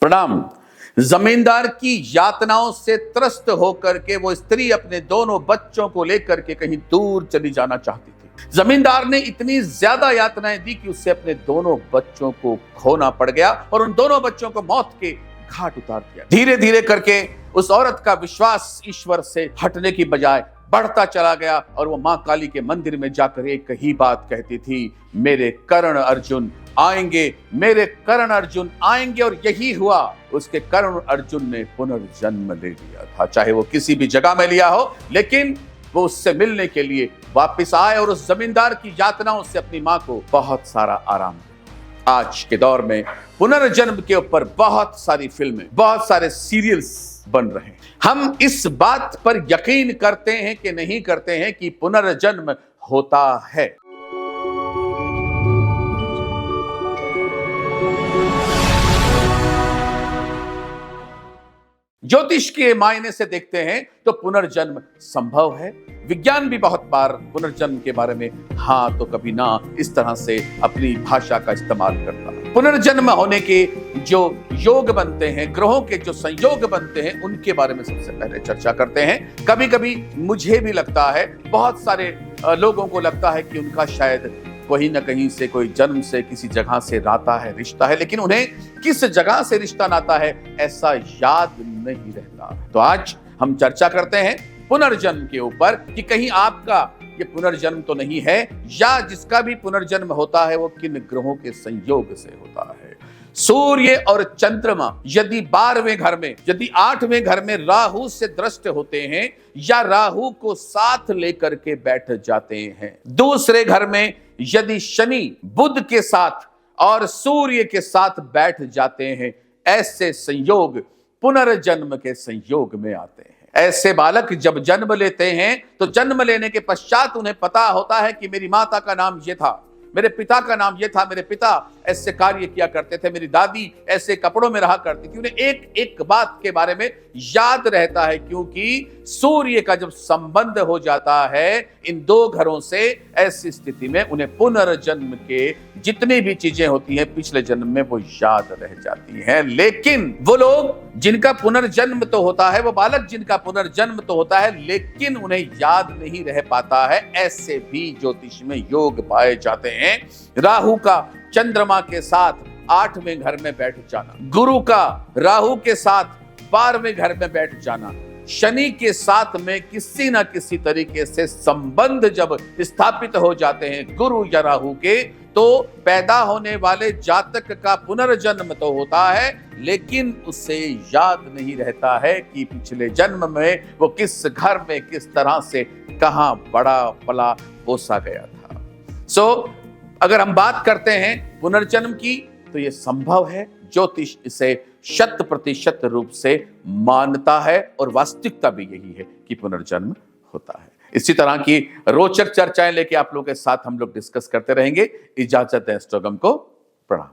प्रणाम। जमींदार की यातनाओं से त्रस्त होकर के वो स्त्री अपने दोनों बच्चों को लेकर के कहीं दूर चली जाना चाहती थी। जमींदार ने इतनी ज्यादा यातनाएं दी कि उससे अपने दोनों बच्चों को खोना पड़ गया और उन दोनों बच्चों को मौत के घाट उतार दिया। धीरे धीरे करके उस औरत का विश्वास ईश्वर से हटने की बजाय बढ़ता चला गया और वो मां काली के मंदिर में जाकर एक ही बात कहती थी, मेरे कर्ण अर्जुन आएंगे, मेरे कर्ण अर्जुन आएंगे। और यही हुआ, उसके कर्ण अर्जुन ने पुनर्जन्म ले लिया था। चाहे वो किसी भी जगह में लिया हो, लेकिन वो उससे मिलने के लिए वापस आए और उस जमींदार की यातनाओं से अपनी मां को बहुत सारा आराम दिया। आज के दौर में पुनर्जन्म के ऊपर बहुत सारी फिल्में, बहुत सारे सीरियल्स बन रहे हैं। हम इस बात पर यकीन करते हैं कि नहीं करते हैं कि पुनर्जन्म होता है। ज्योतिष के मायने से देखते हैं तो पुनर्जन्म संभव है। विज्ञान भी बहुत बार पुनर्जन्म के बारे में हाँ तो कभी ना इस तरह से अपनी भाषा का इस्तेमाल करता है। पुनर्जन्म होने के जो योग बनते हैं, ग्रहों के जो संयोग बनते हैं, उनके बारे में सबसे पहले चर्चा करते हैं। कभी कभी मुझे भी लगता है, बहुत सारे लोगों को लगता है कि उनका शायद कहीं ना कहीं से, कोई जन्म से, किसी जगह से नाता है, रिश्ता है, लेकिन उन्हें किस जगह से रिश्ता नाता है ऐसा याद नहीं रहता। तो आज हम चर्चा करते हैं पुनर्जन्म के ऊपर कि कहीं आपका ये पुनर्जन्म तो नहीं है, या जिसका भी पुनर्जन्म होता है वो किन ग्रहों के संयोग से होता है। सूर्य और चंद्रमा यदि 12वें घर में, यदि 8वें घर में राहु से दृष्ट होते हैं या राहु को साथ लेकर के बैठ जाते हैं, दूसरे घर में यदि शनि बुध के साथ और सूर्य के साथ बैठ जाते हैं, ऐसे संयोग पुनर्जन्म के संयोग में आते हैं। ऐसे बालक जब जन्म लेते हैं तो जन्म लेने के पश्चात उन्हें पता होता है कि मेरी माता का नाम ये था, मेरे पिता का नाम ये था, मेरे पिता ऐसे कार्य किया करते थे, मेरी दादी ऐसे कपड़ों में रहा करती थी। उन्हें एक एक बात के बारे में याद रहता है, क्योंकि सूर्य का जब संबंध हो जाता है इन दो घरों से, ऐसी स्थिति में उन्हें पुनर्जन्म के जितनी भी चीजें होती हैं पिछले जन्म में वो याद रह जाती हैं। लेकिन वो लोग जिनका पुनर्जन्म तो होता है, वो बालक जिनका पुनर्जन्म तो होता है, लेकिन उन्हें याद नहीं रह पाता है, ऐसे भी ज्योतिष में योग पाए जाते हैं। राहु का चंद्रमा के साथ 8वें घर में बैठ जाना, गुरु का राहु के साथ 12वें घर में बैठ जाना, शनि के साथ में किसी ना किसी तरीके से संबंध जब स्थापित हो जाते हैं गुरु या राहु के, तो पैदा होने वाले जातक का पुनर्जन्म तो होता है, लेकिन उसे याद नहीं रहता है कि पिछले जन्म में वो किस घर में, किस तरह से, कहां बड़ा पला पोसा गया था। अगर हम बात करते हैं पुनर्जन्म की तो ये संभव है। ज्योतिष इसे 100% रूप से मानता है और वास्तविकता भी यही है कि पुनर्जन्म होता है। इसी तरह की रोचक चर्चाएं लेके आप लोगों के साथ हम लोग डिस्कस करते रहेंगे। इजाजत है, एस्ट्रोगम को प्रणाम।